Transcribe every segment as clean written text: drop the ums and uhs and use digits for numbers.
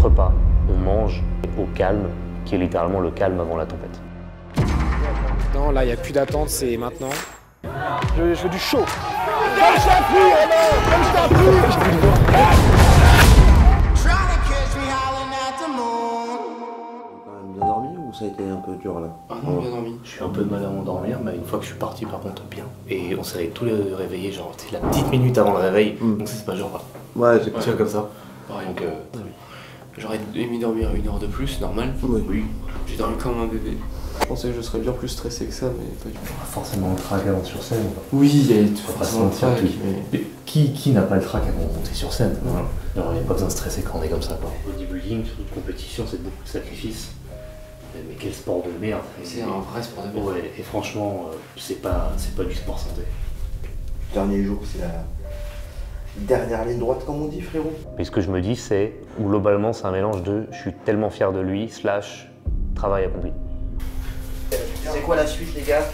repas, on mange au calme, qui est littéralement le calme avant la tempête. Non, là, il n'y a plus d'attente, c'est maintenant. Je veux du chaud. Comme je t'appuie, comme je t'appuie. Bien dormi ou ça a été un peu dur là? Ah non, bien dormi. Je suis un peu de mal à m'endormir, mais une fois que je suis parti, par contre, bien. Et on s'est tous les réveillés, genre, c'est la petite minute avant le réveil, donc c'est pas genre, Ouais, j'ai tu vois, comme ça. Pareil. Donc, J'aurais aimé dormir 1 heure de plus, normal. Oui. J'ai dormi comme un bébé. Je pensais que je serais bien plus stressé que ça, mais pas du tout. forcément le trac avant sur scène. Oui, il y a Forcément le trac. Mais qui n'a pas le trac avant de monter sur scène? Voilà. Alors, il n'y a pas besoin de stresser quand on est comme ça, quoi. Bodybuilding, surtout de compétition, c'est beaucoup de sacrifices. Mais quel sport de merde. C'est un vrai sport de merde. Ouais, et franchement, c'est pas du sport santé. Dernier jour, c'est la dernière ligne droite, comme on dit, frérot. Mais ce que je me dis, c'est, globalement, c'est un mélange de je suis tellement fier de lui, / travail accompli. C'est quoi la suite, les gars?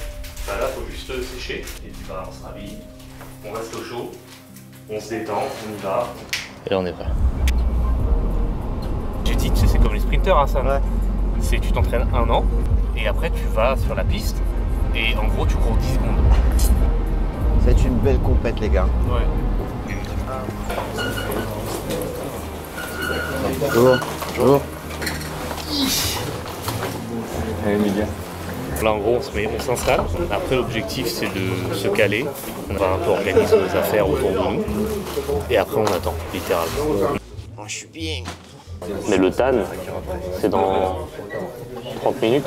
Bah là, faut juste sécher, et puis bah, on se rhabille, on reste au chaud, on se détend, on y va. Et là, on est prêt. J'ai dit, tu sais, c'est comme les sprinters, hein, ça. Ouais. C'est tu t'entraînes 1 an, et après, tu vas sur la piste, et en gros, tu cours 10 secondes. C'est une belle compète, les gars. Ouais. Bonjour. Bonjour. Allez, les gars. Là, en gros, on s'installe. Après, l'objectif, c'est de se caler. On va un peu organiser nos affaires autour de nous. Et après, on attend, littéralement. Oh, je suis bien. Mais le TAN, c'est dans 30 minutes.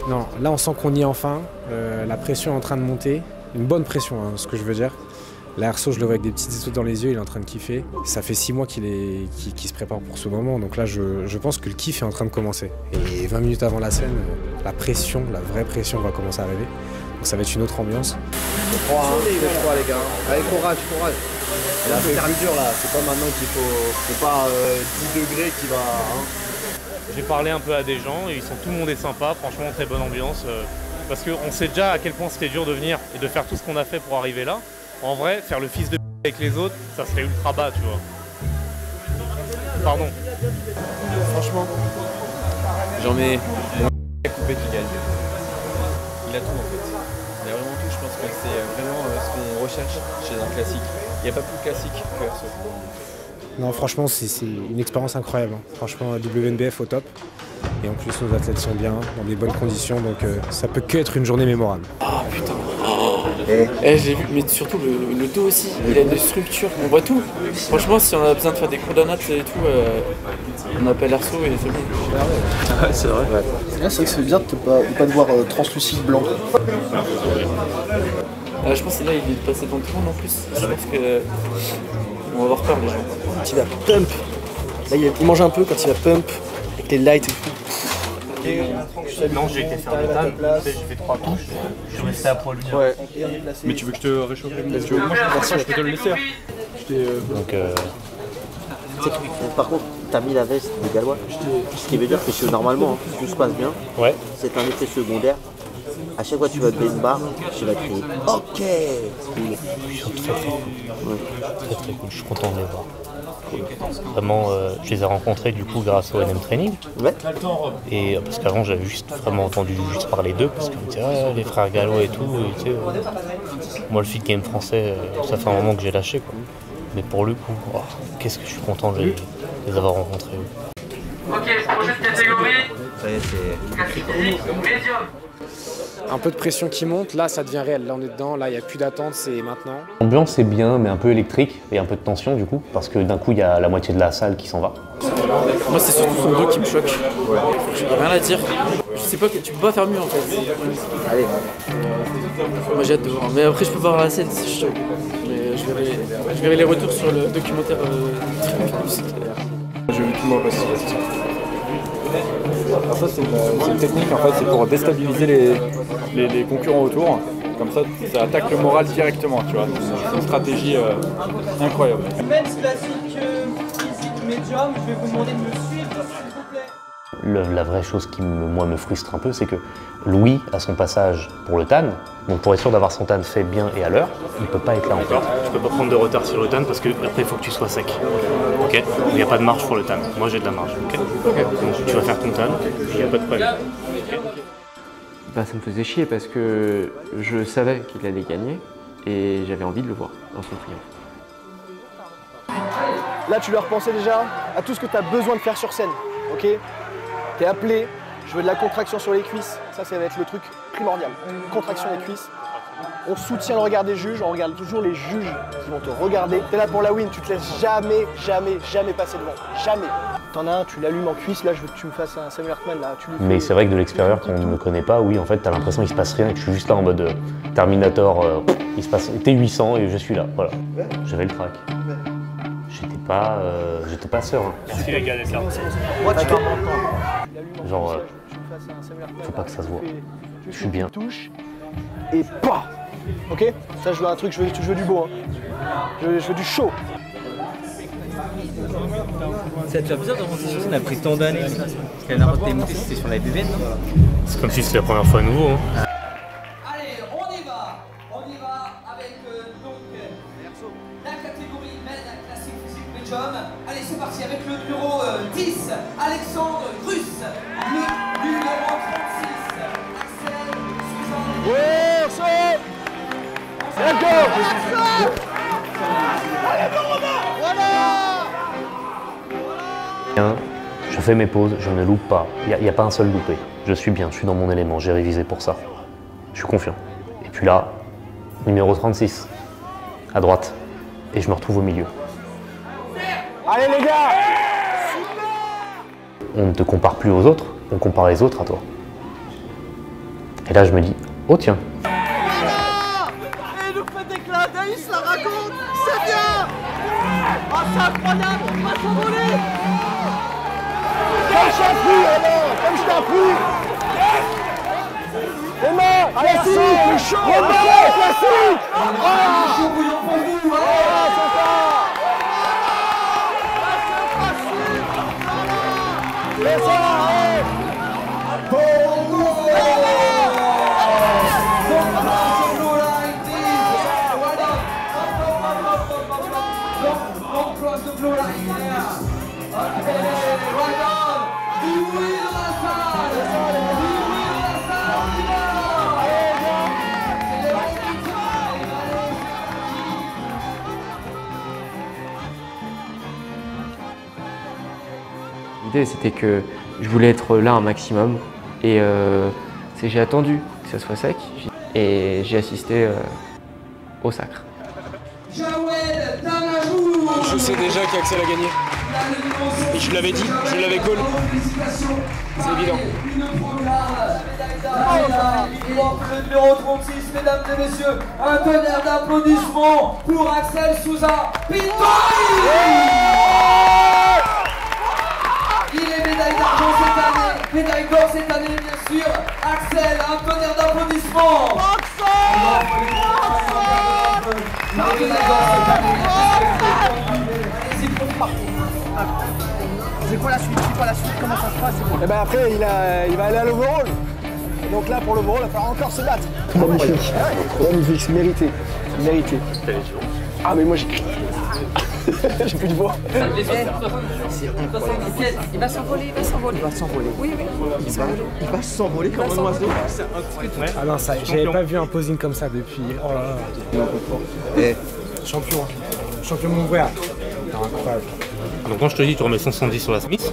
Non, là, on sent qu'on y est enfin. La pression est en train de monter. Une bonne pression, hein, ce que je veux dire. L'Aerso, je le vois avec des petites étoiles dans les yeux, il est en train de kiffer. Ça fait 6 mois qu'il se prépare pour ce moment, donc là je pense que le kiff est en train de commencer. Et 20 minutes avant la scène, la pression, la vraie pression va commencer à arriver. Donc ça va être une autre ambiance. Je crois, les gars. Allez, courage. Là, c'est dur là. C'est pas maintenant qu'il faut. C'est pas 10 degrés qui va. Hein. J'ai parlé un peu à des gens et tout le monde est sympa, franchement très bonne ambiance. Parce qu'on sait déjà à quel point c'était dur de venir et de faire tout ce qu'on a fait pour arriver là. En vrai, faire le fils de avec les autres, ça serait ultra bas, tu vois. Pardon. Franchement, j'en mets à couper qui gagne. Il a tout en fait. Il a vraiment tout, je pense que c'est vraiment ce qu'on recherche chez un classique. Il n'y a pas plus classique que Airso. Non, franchement, c'est une expérience incroyable. Hein. Franchement, WNBF au top. Et en plus, nos athlètes sont bien, dans des bonnes conditions, donc ça peut que être une journée mémorable. Ah putain. J'ai vu, mais surtout le dos aussi, il a une structure, on voit tout. Franchement, si on a besoin de faire des cours d'anat et tout, on appelle Airso et c'est bon. Ouais, c'est vrai. Ouais. C'est vrai que c'est bien de pas te voir translucide blanc. Je pense que là, il est passé devant tout le monde en plus. Je pense que on va avoir peur les gens. Quand il va pump, là il mange un peu quand il va pump, avec les lights et tout. Non, j'ai été faire le TAN, j'ai fait 3 couches, je suis resté à poil. Ouais. Mais tu veux que je te réchauffe? Je peux te le laisser. Donc, Par contre, t'as mis la veste des Gallois. Ce qui veut dire que normalement, tout se passe bien. ouais. C'est un effet secondaire. À chaque fois que tu vas te lever une barre, tu vas crier OK. Ils sont très cool. Très cool, je suis content de les voir. Vraiment, je les ai rencontrés du coup grâce au NM Training. Ouais. Et parce qu'avant j'avais vraiment entendu parler d'eux parce qu'ils me disaient les frères Gallois et tout. Et, tu sais, moi le fit game français, ça fait un moment que j'ai lâché quoi. Mais pour le coup, qu'est-ce que je suis content de les avoir rencontrés. Ok, prochaine catégorie. Ça y est, c'est. Physique, médium. Un peu de pression qui monte, là ça devient réel. Là on est dedans, là il n'y a plus d'attente, c'est maintenant. L'ambiance est bien, mais un peu électrique et un peu de tension du coup, parce que d'un coup il y a la moitié de la salle qui s'en va. Moi, c'est surtout son dos qui me choque. J'ai rien à dire. Je sais pas, tu peux pas faire mieux en fait. Allez. Moi j'ai hâte de voir. Mais après, je peux voir la scène, c'est chaud. Mais je verrai les retours sur le documentaire J'ai vu tout moi passer. Ça c'est une technique en fait, c'est pour déstabiliser les concurrents autour. Comme ça attaque le moral directement, tu vois. C'est une stratégie incroyable. Men's classique physique médium, je vais vous demander de me suivre s'il vous plaît. La vraie chose qui moi me frustre un peu, c'est que Louis a son passage pour le TAN, donc pour être sûr d'avoir son TAN fait bien et à l'heure, il peut pas être là encore. Tu peux pas prendre de retard sur le TAN parce que après il faut que tu sois sec. Ok. Il n'y a pas de marge pour le TAN. Moi j'ai de la marge. Ok. Donc tu vas faire ton TAN, il n'y a pas de problème. Okay. Bah, ça me faisait chier parce que je savais qu'il allait gagner et j'avais envie de le voir dans son triomphe. Là, tu leur pensais déjà à tout ce que tu as besoin de faire sur scène, ok? T'es appelé, je veux de la contraction sur les cuisses, ça va être le truc primordial. Contraction des cuisses. On soutient le regard des juges, on regarde toujours les juges qui vont te regarder. T'es là pour la win, tu te laisses jamais passer devant, jamais. T'en as un, tu l'allumes en cuisse, là je veux que tu me fasses un Samuel Hartmann, là tu lui fais... Mais c'est vrai que de l'extérieur, quand on ne me connaît pas, oui, en fait, t'as l'impression qu'il se passe rien et que je suis juste là en mode Terminator, il se passe T800 et je suis là, voilà. J'avais le trac. J'étais pas serein. Merci les gars d'être là. Moi, tu Genre, faut pas que ça se voit. Je suis bien. Touche et pas. Ok? Ça, je veux un truc, je veux du beau. Hein. Je veux du chaud. Ça te fait bizarre de monter sur scène après tant d'années? Parce qu'à n'importe quelle montée, c'était sur la BBN, non? C'est comme si c'était la première fois à nouveau. Hein. Allez, on y va avec donc la catégorie Men Classic Physique Medium. Allez, c'est parti avec le numéro 10, Alexandre Grus, le numéro 36, Axel Suzanne. Ouais, Urso! Let's go! Allez, bon Romain! Voilà! Je fais mes pauses, je ne loupe pas. Il n'y a pas un seul loupé. Je suis bien, je suis dans mon élément, j'ai révisé pour ça. Je suis confiant. Et puis là, numéro 36, à droite. Et je me retrouve au milieu. Allez les gars! On ne te compare plus aux autres, on compare les autres à toi. Et là je me dis, oh tiens. Et il nous fait des clins d'œil, il se la raconte! C'est bien! Oh, c'est incroyable! On va s'envoler! Comme je t'ai appris, alors! Comme je t'ai appris! Emma! Classique! Romain! Classique! Ah! Chaud bouillant pour vous! Ah, c'est ça! C'est ça! L'idée c'était que je voulais être là un maximum et j'ai attendu que ça soit sec et j'ai assisté au sacre. Je sais déjà qu'Axel a gagné. Et je l'avais dit, je l'avais call. C'est évident. Il offre le numéro 36, mesdames et messieurs. Un tonnerre d'applaudissements pour Axel Souza Pintori. Il est médaille d'argent cette année, médaille d'or cette année bien sûr. Axel, un tonnerre d'applaudissements. C'est quoi la suite? Comment ça se passe? Et ben après, il va aller à l'overall. Et donc là, pour l'overall, il va falloir encore se battre. Magnifique. Magnifique, c'est mérité. Mérité. Ah mais moi j'ai crié. J'ai plus de voix. C'est incroyable. Il va s'envoler, Oui, oui. Il va s'envoler comme un oiseau. Ah non, ça, j'avais pas vu un posing comme ça depuis. Oh là là. Et Champion mon frère. Incroyable. Donc quand je te dis tu remets 170 sur la Smith.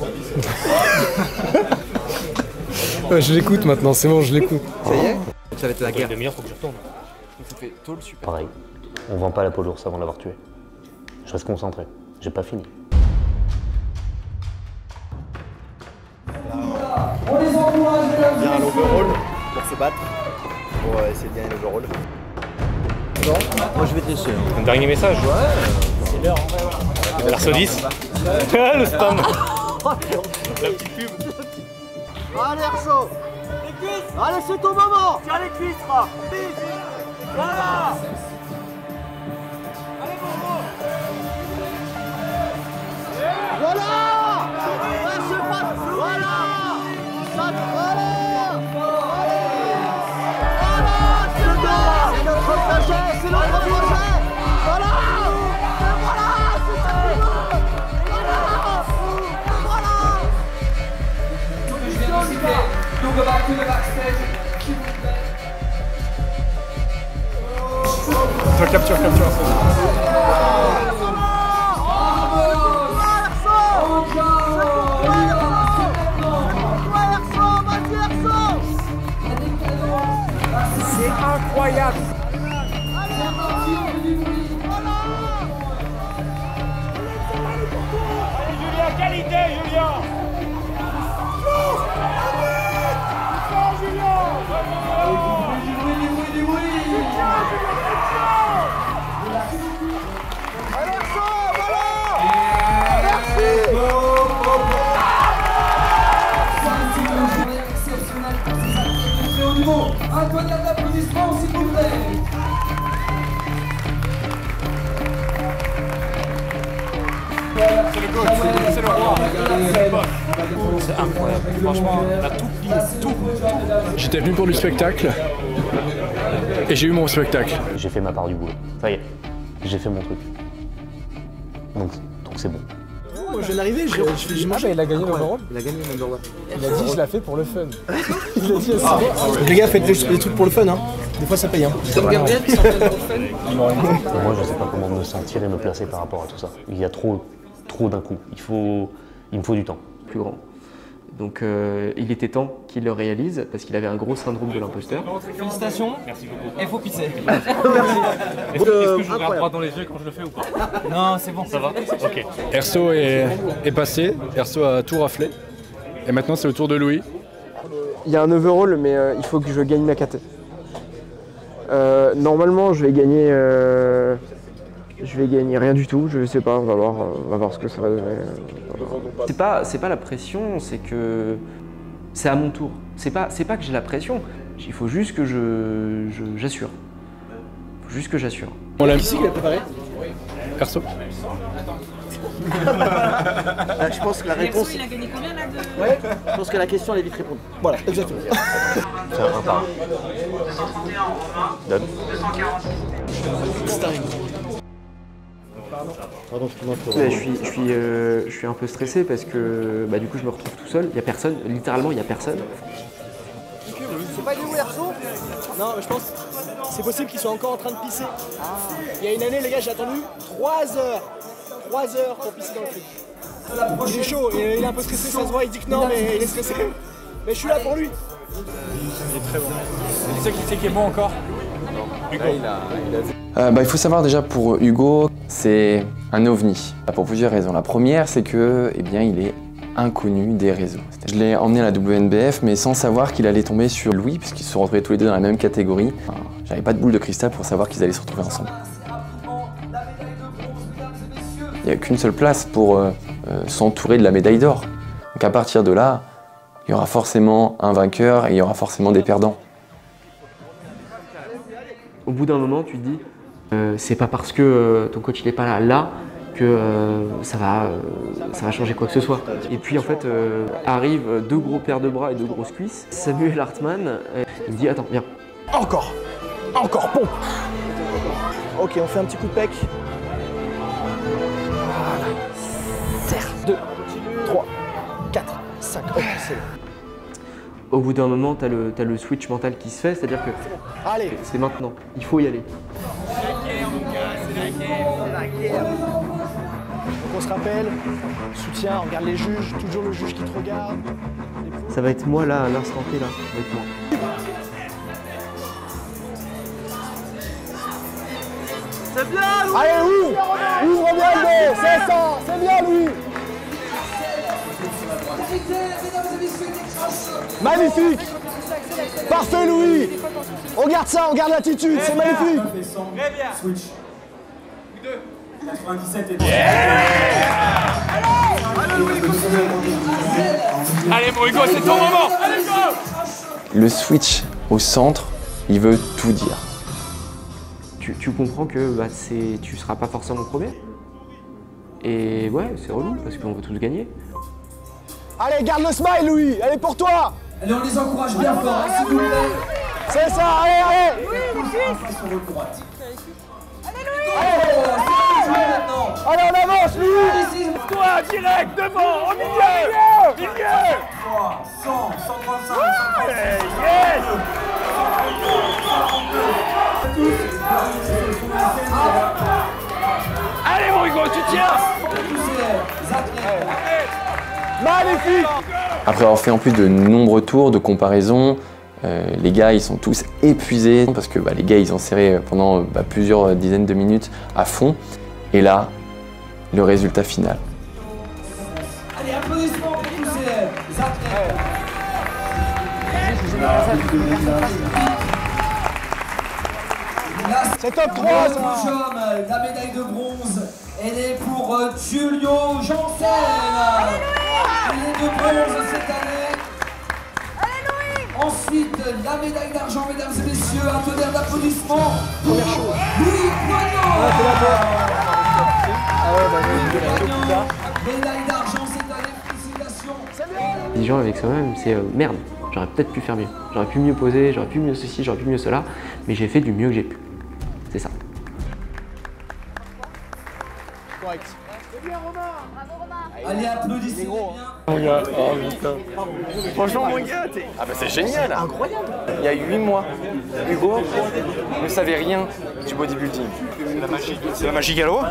Ouais, je l'écoute maintenant, c'est bon, je l'écoute. ça y est? Ça va être la guerre. Une demi-heure, faut que je retourne. Ça fait tôt le super. Pareil, on vend pas la peau d'ours avant de l'avoir tué. Je reste concentré, j'ai pas fini. On les encourage, mesdames et Bien à messieurs. l'overall pour se battre. Pour essayer de gagner l'overall. Moi je vais te laisser. Un dernier message. Ouais. C'est l'heure. Perso 10. Le spam. La petite pub. Allez Erso. Les cuisses. Allez, c'est ton moment. Tiens les cuisses, Ra. Voilà. Allez Bobo. Voilà. Voilà. C'est incroyable. Julien, qualité, Julien. Un tonnerre d'applaudissements, s'il vous plaît. C'est le coach, c'est le roi. C'est incroyable. Franchement, on a tout plié, tout. J'étais venu pour du spectacle et j'ai eu mon spectacle. J'ai fait ma part du boulot. Ça y est, j'ai fait mon truc. Donc c'est bon. Moi je viens d'arriver, j'ai mangé. Il a gagné l'overall. Il a gagné le number one. Il a dit je l'ai fait pour le fun. Il a dit Les gars, faites des trucs pour le fun, hein. Des fois ça paye, hein. Comme Gabriel qui s'entraîne pour le fun. Moi je sais pas comment me sentir et me placer par rapport à tout ça. Il y a trop d'un coup. Il me faut du temps. Plus grand. Donc il était temps qu'il le réalise parce qu'il avait un gros syndrome de l'imposteur. Félicitations. Merci beaucoup. Et faut pisser. Merci. Est-ce que je regarde droit dans les yeux quand je le fais ou pas? Non, c'est bon. Ça va? Ok. Erso est passé, Erso a tout raflé. Et maintenant c'est le tour de Louis. Il y a un overall, mais il faut que je gagne ma KT. Normalement, je vais gagner rien du tout. Je sais pas, on va voir ce que ça va donner. C'est pas la pression, c'est que c'est à mon tour. C'est pas que j'ai la pression. Il faut juste que j'assure. Il faut juste que j'assure. On l'a Qui l'a préparé? Erso. Je pense que la réponse. Il a gagné combien là de... Ouais, je pense que la question elle est vite répondre. Voilà, exactement. C'est un par. Donne. Pardon, Je suis un peu stressé parce que du coup je me retrouve tout seul. Il y a personne, littéralement il y a personne. C'est pas du Erso? Non, mais je pense que c'est possible qu'ils soient encore en train de pisser. Il y a une année, les gars, j'ai attendu 3 heures. 3 heures pour pisser dans le truc. Il est chaud, il est un peu stressé, ça se voit, il dit que non, mais il est stressé. Mais je suis là pour lui. Il est très bon. Tu sais qui est bon encore? Hugo. Il faut savoir déjà pour Hugo, c'est un ovni. Pour plusieurs raisons. La première, c'est que, il est inconnu des réseaux. Je l'ai emmené à la WNBF, mais sans savoir qu'il allait tomber sur Louis, puisqu'ils se sont retrouvés tous les deux dans la même catégorie. J'avais pas de boule de cristal pour savoir qu'ils allaient se retrouver ensemble. Il n'y a qu'une seule place pour s'entourer de la médaille d'or. Donc à partir de là, il y aura forcément un vainqueur et il y aura forcément des perdants. Au bout d'un moment, tu te dis, c'est pas parce que ton coach n'est pas là que ça va changer quoi que ce soit. Et puis en fait, arrivent 2 gros paires de bras et 2 grosses cuisses. Samuel Hartmann, il me dit, attends, viens. Encore, pompe. Ok, on fait un petit coup de pec. Voilà. Serre. 2, 3, 4, 5. Ok, c'est bon. Au bout d'un moment, t'as le switch mental qui se fait, c'est-à-dire que c'est maintenant, il faut y aller. Donc on se rappelle, soutien, on regarde les juges, toujours le juge qui te regarde. Ça va être moi là, à l'instant T là, avec moi. C'est bien Louis! Allez ouvre bien le dos, c'est ça, c'est bien Louis! Magnifique! Parfait Louis! On garde ça, on garde l'attitude, c'est magnifique! Très bien. Switch. 97 et Allez mon Hugo, c'est ton moment! Allez go! Le switch au centre, il veut tout dire. Tu comprends que tu seras pas forcément premier. Et ouais, c'est relou parce qu'on veut tous gagner. Allez, garde le smile Louis, elle est pour toi! Allez, on les encourage bien fort, s'il vous plaît. C'est ça, allez! Sur votre droite. Allez, on avance, Louis! Toi, direct, devant, au milieu! Milieu! 100, 135, 135. Yes! Hugo, tu tiens. Magnifique. Après avoir fait en plus de nombreux tours de comparaison, les gars ils sont tous épuisés parce que les gars ils ont serré pendant plusieurs dizaines de minutes à fond. Et là, le résultat final. Allez, applaudissements pour tous ces athlètes. C'est top 3 ça. La médaille de bronze, elle est pour Giulio Janssen. Médaille de bronze cette année. Ensuite, la médaille d'argent, mesdames et messieurs, un tonnerre d'applaudissements. Première chose. Louis Poignot. Médaille d'argent cette année, félicitations. Les gens avec soi-même, c'est merde, j'aurais peut-être pu faire mieux. J'aurais pu mieux poser, j'aurais pu mieux ceci, j'aurais pu mieux cela, mais j'ai fait du mieux que j'ai pu. C'est ça. Correct. Allez, applaudissez bien. Mon gars, oh putain. Franchement, mon gars, t'es. Ah, bah c'est génial! Incroyable! Il y a 8 mois, Hugo ne savait rien du bodybuilding. C'est la magie gallo?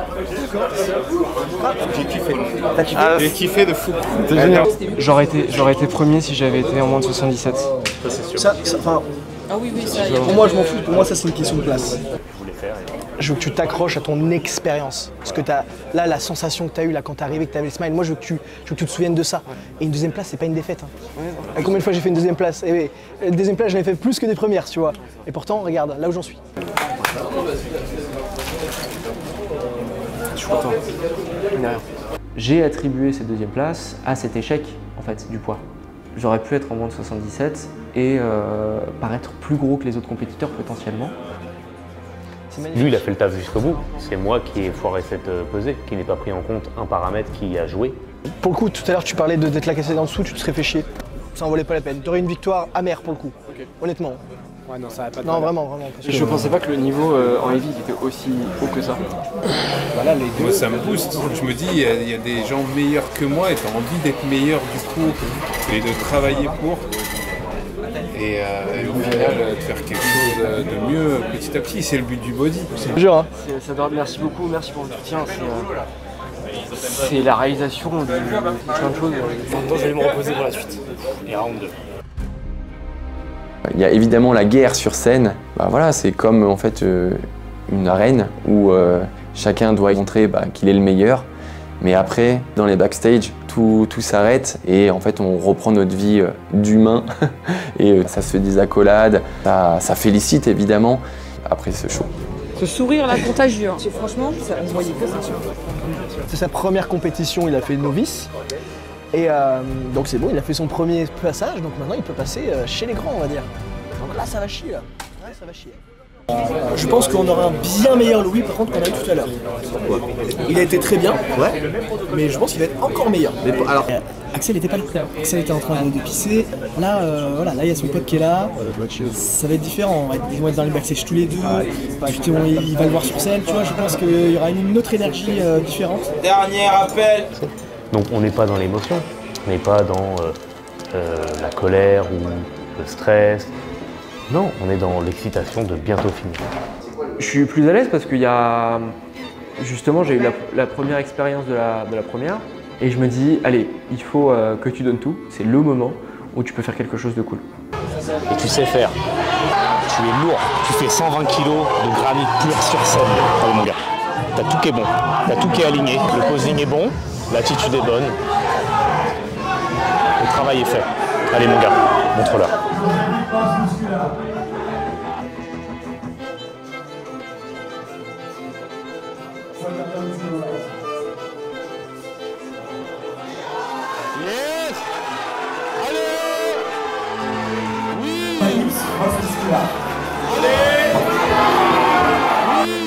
J'ai kiffé. T'as kiffé? J'ai kiffé de fou. C'est génial. J'aurais été premier si j'avais été en moins de 77. Ça c'est sûr. Ah oui, ça. Pour moi, je m'en fous. Pour moi, ça, c'est une question de place. Je veux que tu t'accroches à ton expérience. Parce que là, la sensation que tu as eue là, quand tu es arrivé, que tu avais le smile, moi, je veux que tu te souviennes de ça. Et une deuxième place, c'est pas une défaite. Et combien de fois j'ai fait une deuxième place? Et la deuxième place, j'en ai fait plus que des premières, tu vois. Et pourtant, regarde, là où j'en suis. Je suis content. J'ai attribué cette deuxième place à cet échec, en fait, du poids. J'aurais pu être en moins de 77 et paraître plus gros que les autres compétiteurs potentiellement. Lui, il a fait le taf jusqu'au bout. C'est moi qui ai foiré cette pesée, qui n'ai pas pris en compte un paramètre qui a joué. Pour le coup, tout à l'heure, tu parlais d'être la cassette en dessous, tu te serais fait chier. Ça en valait pas la peine. Tu aurais une victoire amère pour le coup, honnêtement. Ouais, non, ça va pas de Non, valeur. vraiment. Je pensais pas que le niveau en heavy était aussi haut que ça. Voilà, les deux. Moi, ça me booste. Je me dis, il y a des gens meilleurs que moi et tu as envie d'être meilleur du coup et de travailler pour. Et au final, de faire quelque chose de mieux petit à petit, c'est le but du body. Merci beaucoup, merci pour le soutien. C'est la réalisation de plein de choses. Maintenant, je vais me reposer pour la suite. Et round 2. Il y a évidemment la guerre sur scène. Voilà, c'est comme en fait une arène où chacun doit montrer qu'il est le meilleur. Mais après, dans les backstage, tout s'arrête et en fait on reprend notre vie d'humain et ça se fait des accolades, ça félicite évidemment. Après c'est chaud. Ce sourire là contagieux, franchement, on voyait que ça. C'est sa première compétition, il a fait novice. Et donc c'est bon, il a fait son premier passage, donc maintenant il peut passer chez les grands, on va dire. Donc là ça va chier là. Ouais, ça va chier. Je pense qu'on aura un bien meilleur Louis par contre qu'on a eu tout à l'heure. Il a été très bien, mais je pense qu'il va être encore meilleur. Alors, Axel était pas là. Axel était en train de pisser. Là, là il y a son pote qui est là. Ça va être différent. Ils vont être dans les backstage tous les deux. Il va le voir sur scène. Tu vois, je pense qu'il y aura une autre énergie différente. Dernier appel. Donc on n'est pas dans l'émotion, on n'est pas dans la colère ou le stress. Non, on est dans l'excitation de bientôt finir. Je suis plus à l'aise parce qu'il y a... Justement, j'ai eu la première expérience de la première et je me dis, allez, il faut que tu donnes tout. C'est le moment où tu peux faire quelque chose de cool. Et tu sais faire. Tu es lourd. Tu fais 120 kg de granit pur sur scène. Allez mon gars, t'as tout qui est bon. T'as tout qui est aligné. Le posing est bon, l'attitude est bonne. Le travail est fait. Allez mon gars, montre-leur. Yes! Allez! Oui! Allez! Oui!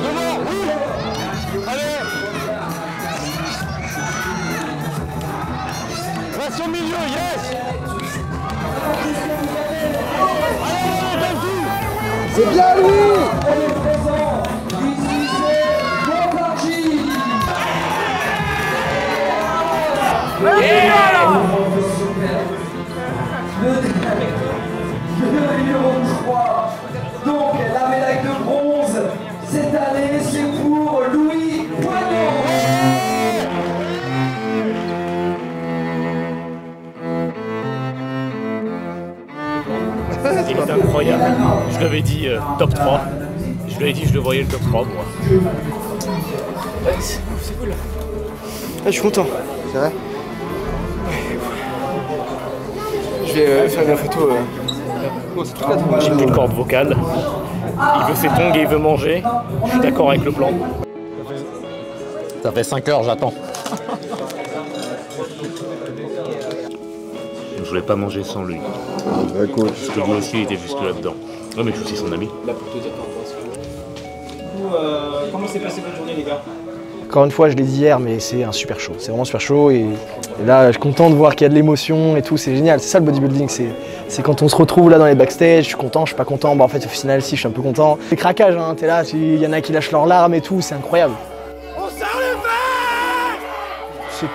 Devant! Oui! Allez! Reste au milieu, yes! C'est bien Louis! Le numéro 3, donc la médaille de bronze. Cette année, c'est pour Louis Poignot. Il est incroyable. Je lui avais dit top 3. Je lui avais dit que je le voyais le top 3 moi. Ouais, c'est cool. Ah, je suis content. C'est vrai? Je vais faire la photo. J'ai plus de corde vocale. Il veut ses tongs et il veut manger. Je suis d'accord avec le plan. Ça fait 5 heures, j'attends. Je voulais pas manger sans lui. Ouais, cool. Parce que lui aussi il était juste là-dedans. Ouais, mais je suis aussi son ami. Là pour te dire par rapport à ce que vous, comment s'est passée votre journée les gars? Encore une fois, je l'ai dit hier, mais c'est un super show. C'est vraiment super chaud et là, je suis content de voir qu'il y a de l'émotion et tout. C'est génial. C'est ça le bodybuilding. C'est quand on se retrouve là dans les backstage. Je suis content, je suis pas content. Bah, en fait, au final, si, je suis un peu content. C'est craquage, hein. T'es là, il y en a qui lâchent leurs larmes et tout. C'est incroyable. On serre les verres! C'est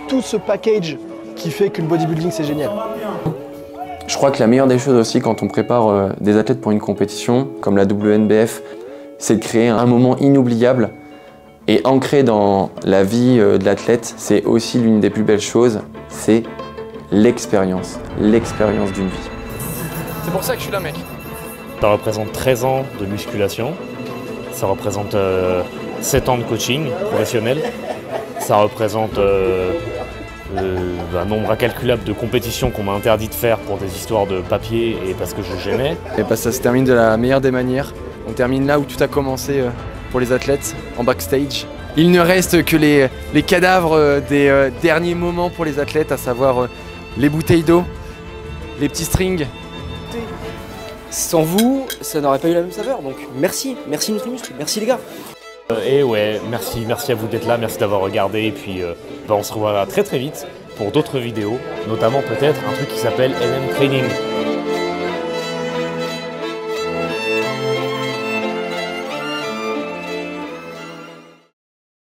tout ce package qui fait que le bodybuilding, c'est génial. Je crois que la meilleure des choses aussi quand on prépare des athlètes pour une compétition, comme la WNBF, c'est de créer un moment inoubliable et ancré dans la vie de l'athlète. C'est aussi l'une des plus belles choses, c'est l'expérience d'une vie. C'est pour ça que je suis là, mec. Ça représente 13 ans de musculation, ça représente 7 ans de coaching professionnel, ça représente un nombre incalculable de compétitions qu'on m'a interdit de faire pour des histoires de papier et parce que je gênais. Et bah, ça se termine de la meilleure des manières. On termine là où tout a commencé pour les athlètes, en backstage. Il ne reste que les cadavres des derniers moments pour les athlètes, à savoir les bouteilles d'eau, les petits strings. Sans vous, ça n'aurait pas eu la même saveur, donc merci Nutrimuscle, merci les gars. Et ouais, merci à vous d'être là, merci d'avoir regardé et puis on se revoit très vite pour d'autres vidéos, notamment peut-être un truc qui s'appelle NM Training.